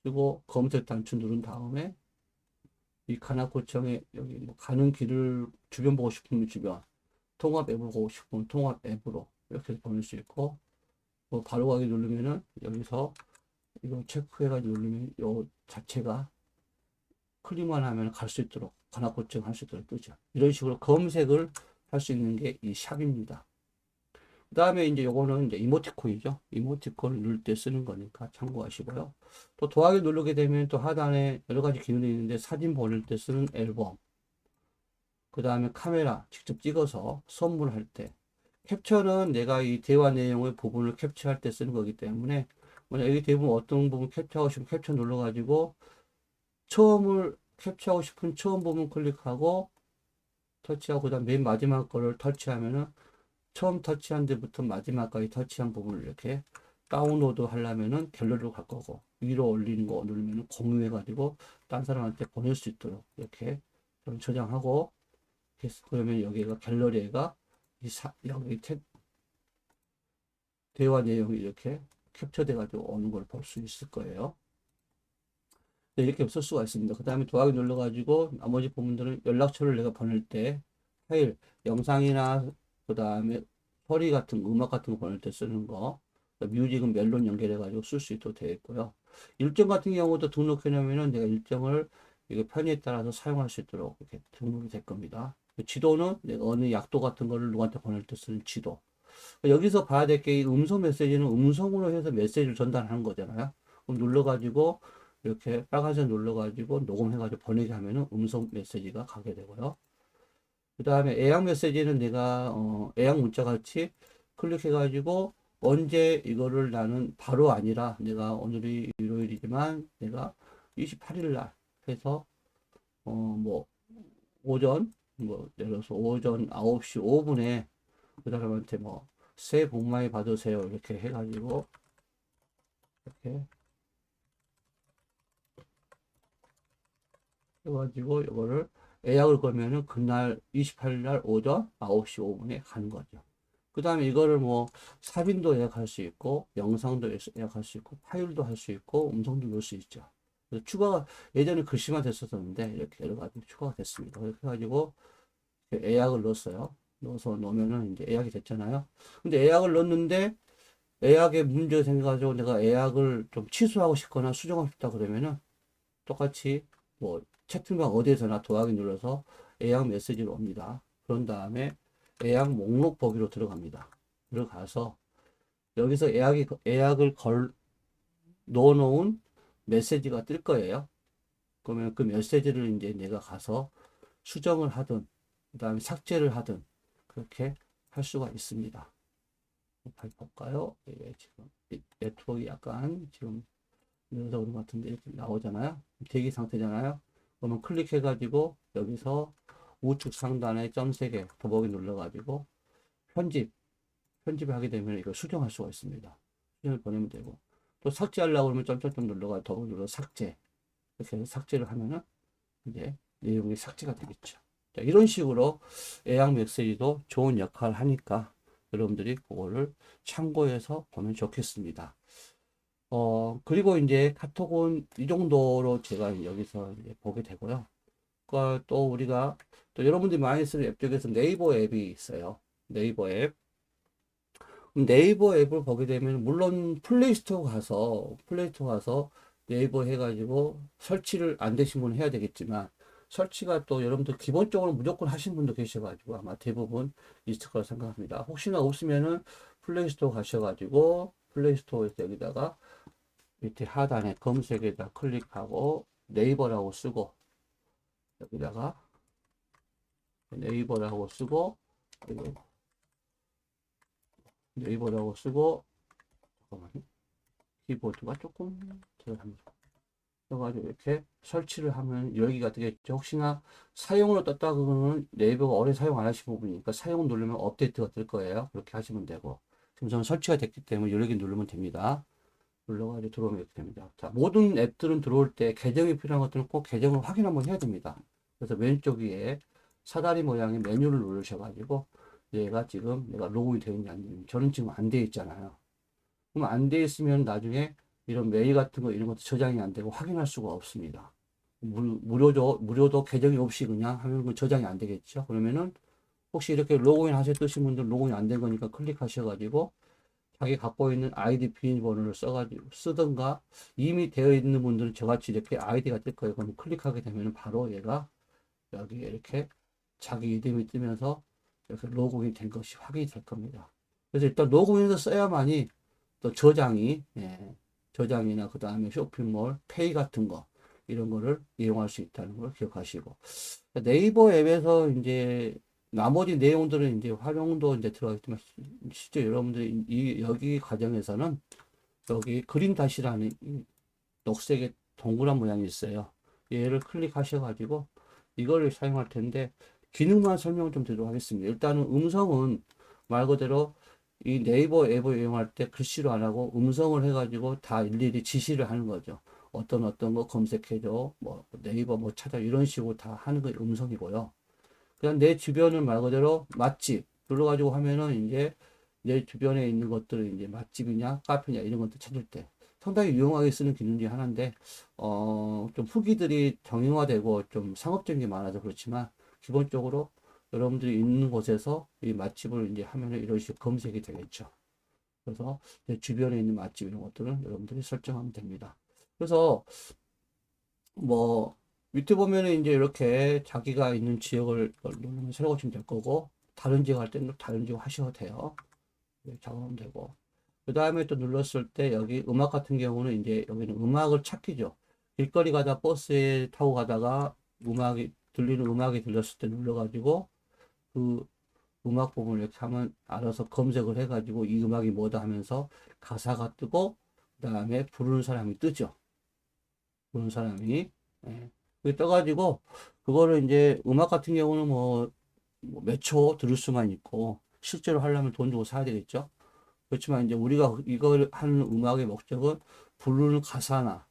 그리고 검색 단추 누른 다음에 이 관악구청에 여기 뭐 가는 길을 주변 보고 싶으면 주변 통합 앱으로 보고 싶으면 통합 앱으로 이렇게 보낼 수 있고 뭐 바로 가기 누르면은 여기서 이거 체크해가지고 누르면 요 자체가 클릭만 하면 갈 수 있도록 관악구청 할 수 있도록 뜨죠. 이런 식으로 검색을 할 수 있는 게 이 샵입니다. 그 다음에 이제 요거는 이제 이모티콘이죠. 이모티콘을 누를 때 쓰는 거니까 참고하시고요. 또 더하기 누르게 되면 또 하단에 여러 가지 기능이 있는데 사진 보낼 때 쓰는 앨범. 그 다음에 카메라 직접 찍어서 선물할 때. 캡처는 내가 이 대화 내용의 부분을 캡처할 때 쓰는 거기 때문에 만약 여기 대부분 어떤 부분 캡처하고 싶으면 캡처 눌러가지고 처음을 캡처하고 싶은 처음 부분 클릭하고 터치하고 그 다음 맨 마지막 거를 터치하면은 처음 터치한 데부터 마지막까지 터치한 부분을 이렇게 다운로드 하려면은 갤러리로 갈 거고 위로 올리는 거 누르면 공유해 가지고 딴 사람한테 보낼 수 있도록 이렇게 저장하고 그러면 여기가 갤러리가 여기 대화 내용이 이렇게 캡처돼 가지고 오는 걸 볼 수 있을 거예요. 네, 이렇게 쓸 수가 있습니다. 그 다음에 더하기 눌러 가지고 나머지 부분들은 연락처를 내가 보낼 때 파일 영상이나 그 다음에 소리 같은 음악 같은 거 보낼 때 쓰는 거 뮤직은 멜론 연결해 가지고 쓸 수 있도록 되어 있고요. 일정 같은 경우도 등록해 놓으면은 내가 일정을 이거 편의에 따라서 사용할 수 있도록 이렇게 등록이 될 겁니다. 지도는 내가 어느 약도 같은 거를 누구한테 보낼 때 쓰는 지도. 여기서 봐야 될 게 음성 메시지는 음성으로 해서 메시지를 전달하는 거잖아요. 그럼 눌러가지고 이렇게 빨간색 눌러가지고 녹음해가지고 보내게 하면은 음성 메시지가 가게 되고요. 그 다음에 애양 메시지는 내가 애양 문자 같이 클릭해가지고 언제 이거를 나는 바로 아니라 내가 오늘이 일요일이지만 내가 28일 날 해서 뭐 오전 뭐 예를 들어서 오전 9시 5분에 그 사람한테 뭐 새해 복 많이 받으세요 이렇게 해가지고 이렇게 해가지고 이거를 예약을 걸면은 그날 28일 날 오전 9시 5분에 가는 거죠. 그 다음에 이거를 뭐 사진도 예약할 수 있고 영상도 예약할 수 있고 파일도 할 수 있고 음성도 넣을 수 있죠. 그래서 추가가 예전에 글씨만 됐었는데 이렇게 여러 가지 추가가 됐습니다. 그렇게 해가지고 예약을 넣었어요. 넣어서 놓으면은 이제 예약이 됐잖아요. 근데 예약을 넣었는데 예약에 문제가 생겨가지고 내가 예약을 좀 취소하고 싶거나 수정하고 싶다 그러면은 똑같이 뭐 채팅방 어디에서나 더하기 눌러서 예약 메시지로 옵니다. 그런 다음에 예약 목록 보기로 들어갑니다. 들어가서 여기서 예약을 넣어 놓은 메시지가 뜰 거예요. 그러면 그 메시지를 이제 내가 가서 수정을 하든 그 다음에 삭제를 하든 그렇게 할 수가 있습니다. 볼까요? 예, 지금 네트워크 약간 지금 그래서 그런 것 같은데 이렇게 나오잖아요. 대기 상태잖아요. 그러면 클릭해 가지고 여기서 우측 상단에 점 3개 더보기 눌러 가지고 편집 편집을 하게 되면 이걸 수정할 수가 있습니다. 수정을 보내면 되고, 또 삭제하려고 그러면 점점점 눌러가 더블 눌러 삭제. 이렇게 해서 삭제를 하면은 이제 내용이 삭제가 되겠죠. 자, 이런 식으로 애양 메시지도 좋은 역할을 하니까 여러분들이 그거를 참고해서 보면 좋겠습니다. 그리고 이제 카톡은 이 정도로 제가 여기서 이제 보게 되고요. 그러니까 또 우리가 또 여러분들이 많이 쓰는 앱 중에서 네이버 앱이 있어요. 네이버 앱. 네이버 앱을 보게 되면 물론 플레이스토어 가서 네이버 해가지고 설치를 안 되신 분은 해야 되겠지만 설치가 또 여러분들 기본적으로 무조건 하신 분도 계셔가지고 아마 대부분 있을 거라 생각합니다. 혹시나 없으면은 플레이스토어 가셔가지고 플레이스토어에서 여기다가 밑에 하단에 검색에다 클릭하고 네이버라고 쓰고 여기다가 네이버라고 쓰고 그리고 네이버라고 쓰고 잠깐만요. 키보드가 조금 제가 합니다. 그래가지고 이렇게 설치를 하면 열기가 되겠죠. 혹시나 사용으로 떴다 그러면 네이버가 오래 사용 안 하신 부분이니까 사용 누르면 업데이트가 될 거예요. 그렇게 하시면 되고 지금 저는 설치가 됐기 때문에 열기 누르면 됩니다. 눌러가지고 들어오면 이렇게 됩니다. 자, 모든 앱들은 들어올 때 계정이 필요한 것들은 꼭 계정을 확인 한번 해야 됩니다. 그래서 왼쪽 위에 사다리 모양의 메뉴를 누르셔가지고 얘가 지금 내가 로그인이 되어 있는지 안 되는지 저는 지금 안 되어 있잖아요. 그럼 안 되어 있으면 나중에 이런 메일 같은 거 이런 것도 저장이 안 되고 확인할 수가 없습니다. 무료도 계정이 없이 그냥 하면 그 저장이 안 되겠죠. 그러면은 혹시 이렇게 로그인 하셨던 분들 로그인 안 된 거니까 클릭하셔가지고 자기 갖고 있는 아이디 비밀번호를 써가지고 쓰든가 이미 되어 있는 분들은 저같이 이렇게 아이디가 뜰 거예요. 그럼 클릭하게 되면 바로 얘가 여기에 이렇게 자기 이름이 뜨면서 이렇게 로그인이 된 것이 확인이 될 겁니다. 그래서 일단 로그인해서 써야만이 또 저장이나 그 다음에 쇼핑몰, 페이 같은 거 이런 거를 이용할 수 있다는 걸 기억하시고 네이버 앱에서 이제 나머지 내용들은 이제 활용도 이제 들어가겠지만 실제 여러분들이 여기 과정에서는 여기 그린 다시라는 이 녹색의 동그란 모양이 있어요. 얘를 클릭하셔가지고 이걸 사용할 텐데 기능만 설명을 좀 드리도록 하겠습니다. 일단은 음성은 말 그대로 이 네이버 앱을 이용할 때 글씨로 안 하고 음성을 해가지고 다 일일이 지시를 하는 거죠. 어떤 거 검색해줘, 뭐 네이버 뭐 찾아 이런 식으로 다 하는 게 음성이고요. 그냥 내 주변을 말 그대로 맛집 눌러가지고 하면은 이제 내 주변에 있는 것들을 이제 맛집이냐 카페냐 이런 것들 찾을 때 상당히 유용하게 쓰는 기능 중에 하나인데 좀 후기들이 정형화되고 좀 상업적인 게 많아서 그렇지만 기본적으로 여러분들이 있는 곳에서 이 맛집을 이제 하면은 이런 식으로 검색이 되겠죠. 그래서 내 주변에 있는 맛집 이런 것들은 여러분들이 설정하면 됩니다. 그래서 뭐 밑에 보면은 이제 이렇게 자기가 있는 지역을 누르면 새로 고치면 될 거고 다른 지역 할 때는 다른 지역 하셔도 돼요. 작업하면 되고 그 다음에 또 눌렀을 때 여기 음악 같은 경우는 이제 여기는 음악을 찾기죠. 길거리 가다 버스에 타고 가다가 들리는 음악이 들렸을 때 눌러가지고 그 음악 부분을 이렇게 하면 알아서 검색을 해가지고 이 음악이 뭐다 하면서 가사가 뜨고 그 다음에 부르는 사람이 뜨죠. 부르는 사람이 그게 떠가지고 그거를 이제 음악 같은 경우는 뭐 몇 초 들을 수만 있고 실제로 하려면 돈 주고 사야 되겠죠. 그렇지만 이제 우리가 이걸 하는 음악의 목적은 부르는 가사나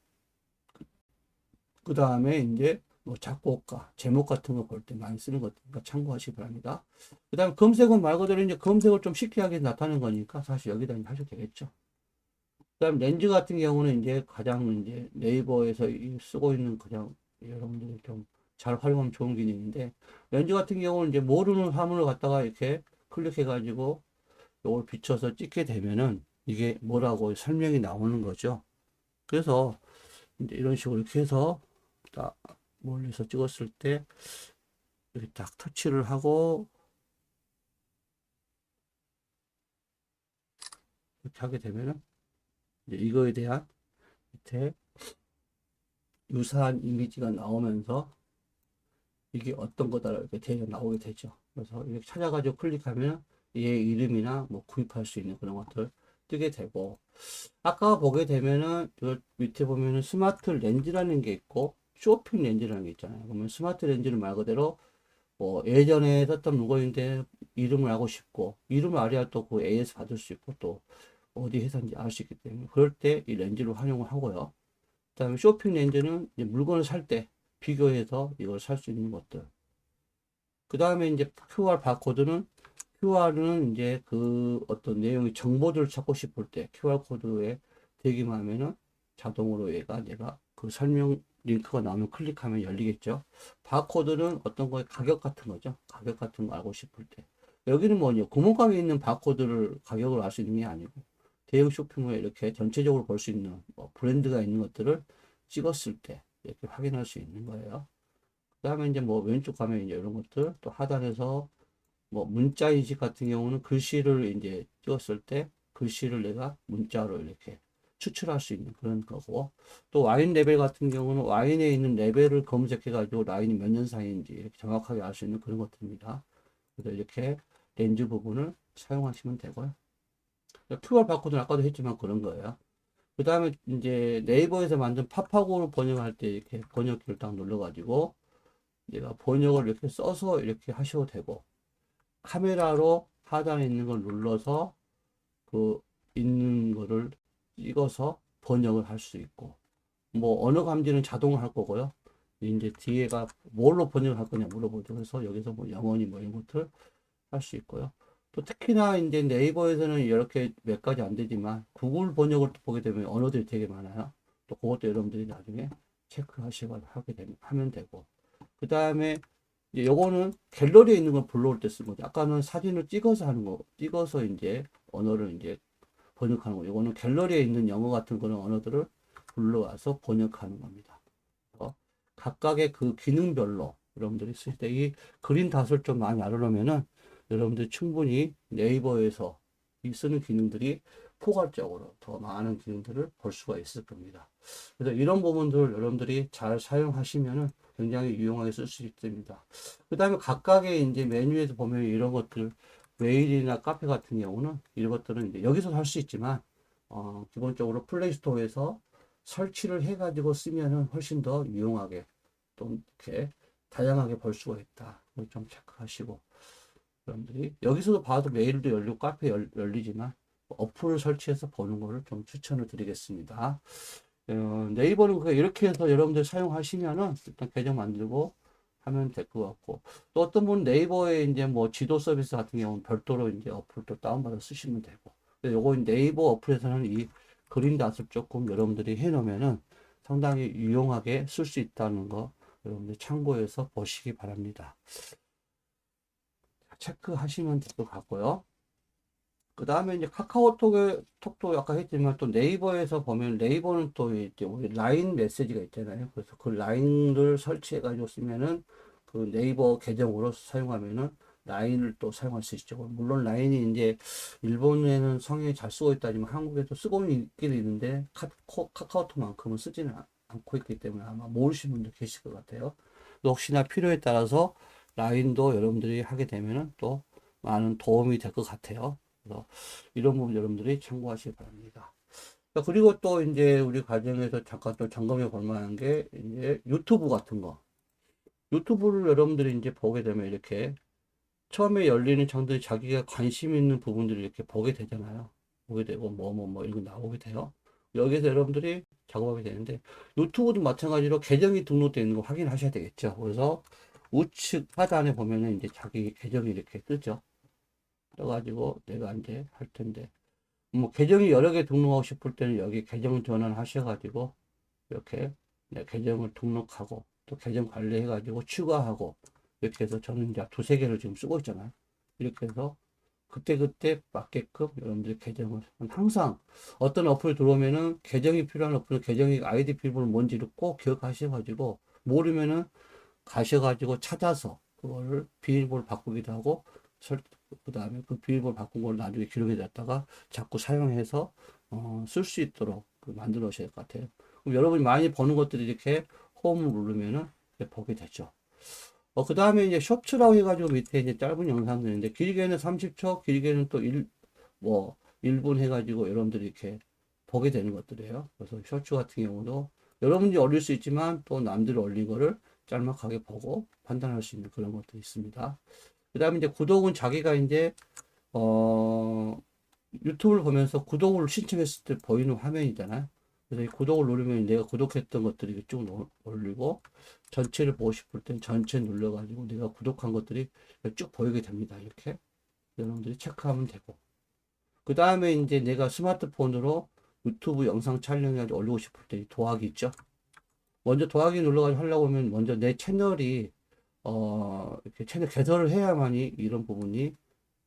그 다음에 이제 뭐 작곡가 제목 같은 거 볼 때 많이 쓰는 거니까 참고하시기 바랍니다. 그 다음에 검색은 말 그대로 이제 검색을 좀 쉽게 하게 나타내는 거니까 사실 여기다 하셔도 되겠죠. 그 다음에 렌즈 같은 경우는 이제 가장 이제 네이버에서 쓰고 있는 그냥 여러분들이 좀 잘 활용하면 좋은 기능인데 렌즈 같은 경우는 이제 모르는 화물을 갖다가 이렇게 클릭해가지고 이걸 비춰서 찍게 되면은 이게 뭐라고 설명이 나오는 거죠. 그래서 이제 이런 식으로 이렇게 해서 딱 멀리서 찍었을 때 이렇게 딱 터치를 하고 이렇게 하게 되면은 이제 이거에 대한 밑에 유사한 이미지가 나오면서 이게 어떤 거다 이렇게 데이터 나오게 되죠. 그래서 이렇게 찾아가지고 클릭하면 얘 이름이나 뭐 구입할 수 있는 그런 것들 뜨게 되고 아까 보게 되면은 이 밑에 보면은 스마트 렌즈라는 게 있고 쇼핑 렌즈라는 게 있잖아요. 그러면 스마트 렌즈는 말 그대로 뭐 예전에 썼던 물건인데 이름을 알고 싶고 이름을 알아야 또 그 AS 받을 수 있고 또 어디 회사인지 알 수 있기 때문에 그럴 때 이 렌즈를 활용을 하고요. 그다음에 쇼핑 렌즈는 이제 물건을 살 때 비교해서 이걸 살 수 있는 것들. 그다음에 이제 QR 바코드는 QR은 이제 그 어떤 내용의 정보들을 찾고 싶을 때 QR 코드에 대기만 하면은 자동으로 얘가 내가 그 설명 링크가 나오면 클릭하면 열리겠죠. 바코드는 어떤 거에 가격 같은 거죠. 가격 같은 거 알고 싶을 때. 여기는 뭐냐, 구멍가게 있는 바코드를 가격을 알 수 있는 게 아니고 대형 쇼핑몰에 이렇게 전체적으로 볼 수 있는 뭐 브랜드가 있는 것들을 찍었을 때 이렇게 확인할 수 있는 거예요. 그 다음에 이제 뭐 왼쪽 가면 이제 이런 것들 또 하단에서 뭐 문자 인식 같은 경우는 글씨를 이제 찍었을 때 글씨를 내가 문자로 이렇게 추출할 수 있는 그런 거고, 또 와인 레벨 같은 경우는 와인에 있는 레벨을 검색해 가지고 라인이 몇 년 사이인지 이렇게 정확하게 알 수 있는 그런 것들입니다. 그래서 이렇게 렌즈 부분을 사용하시면 되고요. QR 바코드는 아까도 했지만 그런 거예요. 그 다음에 이제 네이버에서 만든 팝하고 번역할 때 이렇게 번역기를 딱 눌러가지고 내가 번역을 이렇게 써서 이렇게 하셔도 되고, 카메라로 하단에 있는 걸 눌러서 그 있는 거를 찍어서 번역을 할 수 있고, 뭐 언어 감지는 자동으로 할 거고요. 이제 뒤에가 뭘로 번역을 할 거냐 물어보죠. 그래서 여기서 뭐 영어니 뭐 이런 것들 할 수 있고요. 또 특히나 이제 네이버에서는 이렇게 몇 가지 안 되지만 구글 번역을 보게 되면 언어들이 되게 많아요. 또 그것도 여러분들이 나중에 체크하시고 하게 되면 하면 되고, 그 다음에 이제 요거는 갤러리에 있는 걸 불러올 때 쓴 거죠. 아까는 사진을 찍어서 하는 거, 찍어서 이제 언어를 이제 번역하는 거. 요거는 갤러리에 있는 영어 같은 그런 언어들을 불러와서 번역하는 겁니다. 각각의 그 기능별로 여러분들이 쓸 때 이 그린 닷을 좀 많이 알아놓으면은 여러분들이 충분히 네이버에서 이 쓰는 기능들이 포괄적으로 더 많은 기능들을 볼 수가 있을 겁니다. 그래서 이런 부분들을 여러분들이 잘 사용하시면은 굉장히 유용하게 쓸 수 있습니다. 그 다음에 각각의 이제 메뉴에서 보면 이런 것들, 메일이나 카페 같은 경우는 이런 것들은 이제 여기서 할 수 있지만, 기본적으로 플레이스토어에서 설치를 해가지고 쓰면은 훨씬 더 유용하게 또 이렇게 다양하게 볼 수가 있다. 좀 체크하시고, 여러분들이 여기서도 봐도 메일도 열리고 카페 열리지만 어플을 설치해서 보는 거를 좀 추천을 드리겠습니다. 네이버는 그냥 이렇게 해서 여러분들 사용하시면은 일단 계정 만들고 하면 될 것 같고, 또 어떤 분은 네이버에 이제 뭐 지도 서비스 같은 경우는 별도로 이제 어플을 또 다운받아 쓰시면 되고, 근데 요거 네이버 어플에서는 이 그린 닷을 조금 여러분들이 해 놓으면은 상당히 유용하게 쓸 수 있다는 거 여러분들 참고해서 보시기 바랍니다. 체크하시면 될 것 같고요. 그 다음에 이제 톡도 아까 했지만 또 네이버에서 보면 네이버는 또 이제 우리 라인 메시지가 있잖아요. 그래서 그 라인을 설치해가지고 쓰면은 그 네이버 계정으로 사용하면은 라인을 또 사용할 수 있죠. 물론 라인이 이제 일본에는 성향이 잘 쓰고 있다지만 한국에도 쓰고는 있긴 있는데 카카오톡만큼은 쓰지는 않고 있기 때문에 아마 모르시는 분들 계실 것 같아요. 혹시나 필요에 따라서 라인도 여러분들이 하게 되면은 또 많은 도움이 될 것 같아요. 그래서 이런 부분 여러분들이 참고하시기 바랍니다. 그리고 또 이제 우리 과정에서 잠깐 또 점검해 볼 만한 게 이제 유튜브 같은 거. 유튜브를 여러분들이 이제 보게 되면 이렇게 처음에 열리는 창들이 자기가 관심 있는 부분들을 이렇게 보게 되잖아요. 보게 되고 뭐 이런 거 나오게 돼요. 여기서 여러분들이 작업하게 되는데 유튜브도 마찬가지로 계정이 등록되어 있는 거 확인하셔야 되겠죠. 그래서 우측 하단에 보면은 이제 자기 계정이 이렇게 뜨죠. 떠가지고 내가 이제 할 텐데 뭐 계정이 여러 개 등록하고 싶을 때는 여기 계정 전환 하셔가지고 이렇게 계정을 등록하고 또 계정 관리해가지고 추가하고 이렇게 해서 저는 이제 두세 개를 지금 쓰고 있잖아요. 이렇게 해서 그때그때 맞게끔 여러분들 계정을 항상 어떤 어플 들어오면은 계정이 필요한 어플은 계정이 아이디 비밀번호 뭔지를 꼭 기억하셔가지고 모르면은 가셔가지고 찾아서 그거를 비밀번호 바꾸기도 하고 그 다음에 그 비밀번호 바꾼 걸 나중에 기록해 놨다가 자꾸 사용해서 쓸 수 있도록 만들어 놓으셔야 될 것 같아요. 그럼 여러분이 많이 보는 것들이 이렇게 홈을 누르면은 보게 되죠. 그 다음에 이제 쇼츠라고 해가지고 밑에 이제 짧은 영상들인데 길게는 30초, 길게는 또 뭐 1분 해가지고 여러분들이 이렇게 보게 되는 것들이에요. 그래서 쇼츠 같은 경우도 여러분이 올릴 수 있지만 또 남들이 올린 거를 짤막하게 보고 판단할 수 있는 그런 것도 있습니다. 그 다음에 이제 구독은 자기가 이제, 유튜브를 보면서 구독을 신청했을 때 보이는 화면이잖아요. 그래서 이 구독을 누르면 내가 구독했던 것들이 쭉 올리고, 전체를 보고 싶을 땐 전체 눌러가지고 내가 구독한 것들이 쭉 보이게 됩니다. 이렇게. 여러분들이 체크하면 되고. 그 다음에 이제 내가 스마트폰으로 유튜브 영상 촬영해가지고 올리고 싶을 때 도화기 있죠. 먼저 도화기 눌러가지고 하려고 하면 먼저 내 채널이, 이렇게 채널 개설을 해야만이 이런 부분이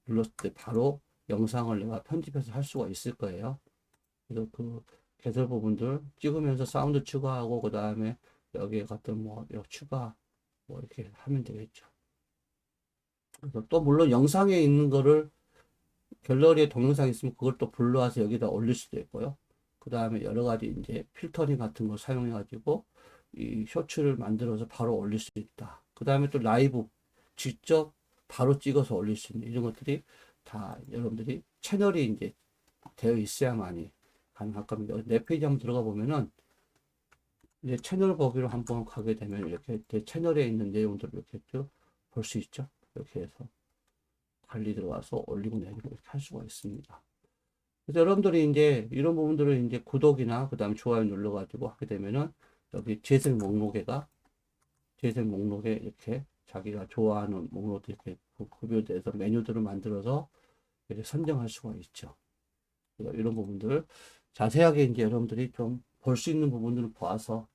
눌렀을 때 바로 영상을 내가 편집해서 할 수가 있을 거예요. 그래서 그 개설 부분들 찍으면서 사운드 추가하고, 그 다음에 여기에 갔던 뭐, 추가, 뭐 이렇게 하면 되겠죠. 그래서 또 물론 영상에 있는 거를 갤러리에 동영상 있으면 그걸 또 불러와서 여기다 올릴 수도 있고요. 그 다음에 여러 가지 이제 필터링 같은 걸 사용해 가지고 이 쇼츠를 만들어서 바로 올릴 수 있다. 그 다음에 또 라이브 직접 바로 찍어서 올릴 수 있는 이런 것들이 다 여러분들이 채널이 이제 되어 있어야만이 가능할 겁니다. 내 페이지 한번 들어가 보면은 이제 채널 보기로 한번 가게 되면 이렇게 내 채널에 있는 내용들을 이렇게 볼 수 있죠. 이렇게 해서 관리 들어가서 올리고 내리고 이렇게 할 수가 있습니다. 그래서 여러분들이 이제 이런 부분들을 이제 구독이나 그 다음에 좋아요 눌러가지고 하게 되면은 여기 재생 목록에가 재생 목록에 이렇게 자기가 좋아하는 목록도 이렇게 구별돼서 메뉴들을 만들어서 이렇게 선정할 수가 있죠. 이런 부분들 자세하게 이제 여러분들이 좀 볼 수 있는 부분들을 봐서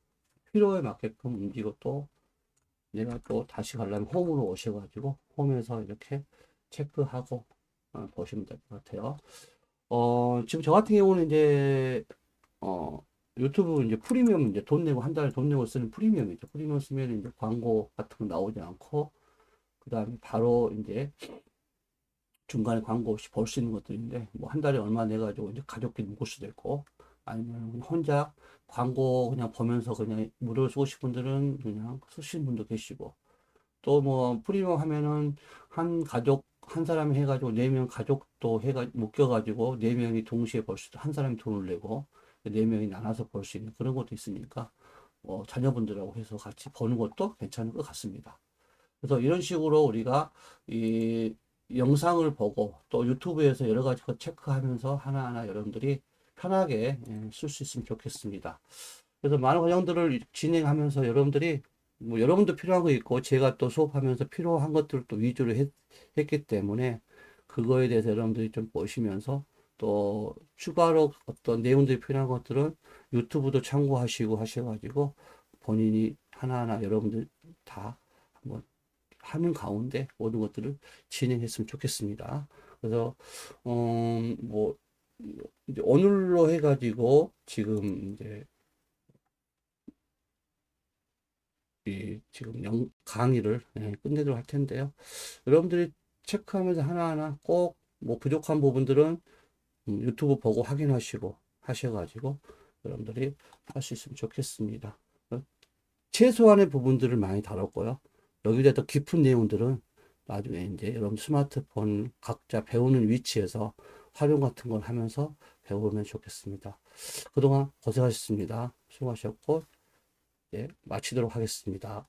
필요에 맞게끔 움직이고 또 내가 또 다시 가려면 홈으로 오셔가지고 홈에서 이렇게 체크하고 보시면 될 것 같아요. 지금 저 같은 경우는 이제 유튜브 이제 프리미엄 이제 돈 내고 한 달에 돈 내고 쓰는 프리미엄이죠. 프리미엄 쓰면 이제 광고 같은 거 나오지 않고 그 다음에 바로 이제 중간에 광고 없이 볼 수 있는 것들인데 뭐 한 달에 얼마 내 가지고 이제 가족끼리 볼 수도 있고 아니면 그냥 혼자 광고 그냥 보면서 그냥 무료로 쓰고 싶은 분들은 그냥 쓰시는 분도 계시고 또 뭐 프리미엄 하면은 한 가족 한 사람이 해가지고 네 명 가족도 해가 묶여가지고 네 명이 동시에 볼 수도 한 사람이 돈을 내고 네 명이 나눠서 볼 수 있는 그런 것도 있으니까 자녀분들하고 해서 같이 보는 것도 괜찮은 것 같습니다. 그래서 이런 식으로 우리가 이 영상을 보고 또 유튜브에서 여러 가지 거 체크하면서 하나하나 여러분들이 편하게 쓸 수 있으면 좋겠습니다. 그래서 많은 과정들을 진행하면서 여러분들이 뭐 여러분도 필요한 거 있고 제가 또 수업하면서 필요한 것들을 또 위주로 했기 때문에 그거에 대해서 여러분들이 좀 보시면서 또 추가로 어떤 내용들이 필요한 것들은 유튜브도 참고하시고 하셔가지고 본인이 하나하나 여러분들 다 한번 하는 가운데 모든 것들을 진행했으면 좋겠습니다. 그래서 뭐 이제 오늘로 해가지고 지금 이제 지금 강의를 끝내도록 할 텐데요. 여러분들이 체크하면서 하나하나 꼭 뭐 부족한 부분들은 유튜브 보고 확인하시고 하셔가지고 여러분들이 할 수 있으면 좋겠습니다. 최소한의 부분들을 많이 다뤘고요. 여기에 더 깊은 내용들은 나중에 이제 여러분 스마트폰 각자 배우는 위치에서 활용 같은 걸 하면서 배우면 좋겠습니다. 그동안 고생하셨습니다. 수고하셨고, 마치도록 하겠습니다.